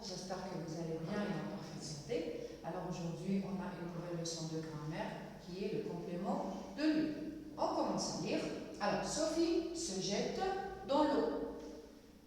j'espère que vous allez bien et en parfaite santé. Alors aujourd'hui, on a une nouvelle leçon de grammaire qui est le complément de lieu. On commence à lire. Alors, Sophie se jette dans l'eau.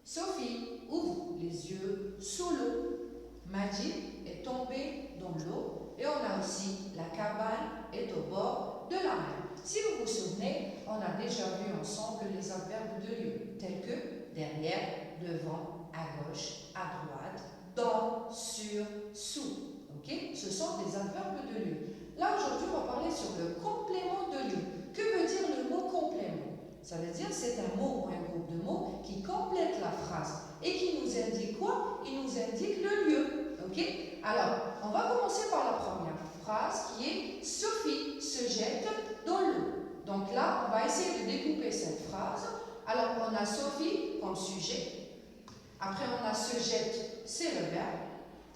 Sophie ouvre les yeux sous l'eau. Majid est tombé dans l'eau. Et on a aussi la cabane est au bord de la mer. Si vous vous souvenez, on a déjà vu ensemble les adverbes de lieu, tels que derrière, devant, à gauche, à droite, dans, sur, sous. Okay? Ce sont des adverbes de lieu. Là, aujourd'hui, on va parler sur le complément de lieu. Que veut dire le mot complément? Ça veut dire que c'est un mot ou un groupe de mots qui complète la phrase et qui nous indique quoi? Il nous indique le lieu. Okay? Alors, on va commencer par la première phrase qui est Sophie se jette dans l'eau. Donc là, on va essayer de découper cette phrase. Alors, on a Sophie comme sujet. Après, on a se jette, c'est le verbe.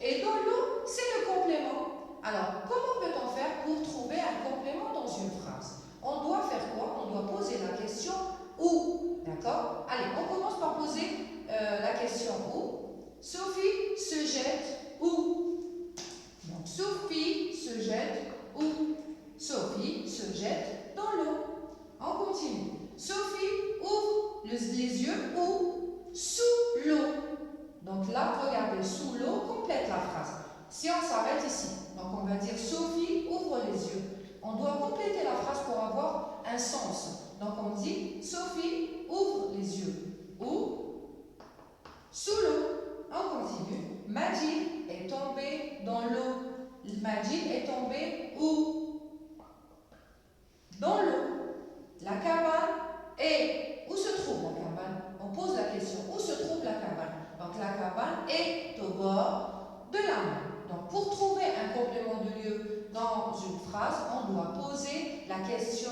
Et dans l'eau, c'est le complément. Alors, comment peut-on faire pour trouver un complément dans une phrase? On doit faire quoi? On doit poser la question où. D'accord? Allez, on commence par poser la question où. Sophie se jette où? Donc, Sophie se jette où? Sophie se jette dans l'eau. On continue. Sophie ouvre les yeux où? Sous l'eau. Donc là, regardez, sous l'eau complète la phrase. Si on s'arrête ici, donc on va dire Sophie ouvre les yeux. On doit compléter la phrase pour avoir un sens. Donc on dit Sophie ouvre les yeux. Où? Sous l'eau. On continue. Majid est tombé dans l'eau. Majid est tombé où? Dans l'eau. La cabane est. Où se trouve la cabane? On pose la question. Où se trouve la cabane? Donc la cabane est au bord de la mer. Donc pour trouver un complément de lieu dans une phrase, on doit poser la question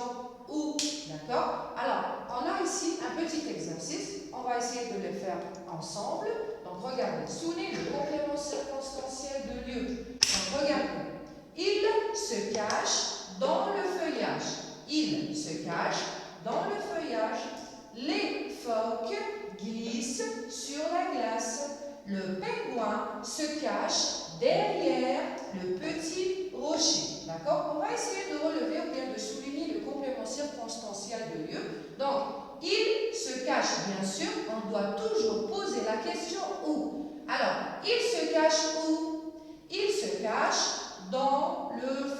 où. D'accord? Alors, on a ici un petit exercice. On va essayer de le faire ensemble. Donc regardez, soulignez le complément circonstanciel de lieu. Donc regardez. Il se cache dans le feuillage. Il se cache dans le feuillage. Les phoques glissent sur la glace. Le pingouin se cache derrière le petit rocher. D'accord? On va essayer de relever ou bien de souligner le complément circonstanciel de lieu. Donc, il se cache, bien sûr, on doit toujours poser la question où. Alors, il se cache où? Il se cache dans le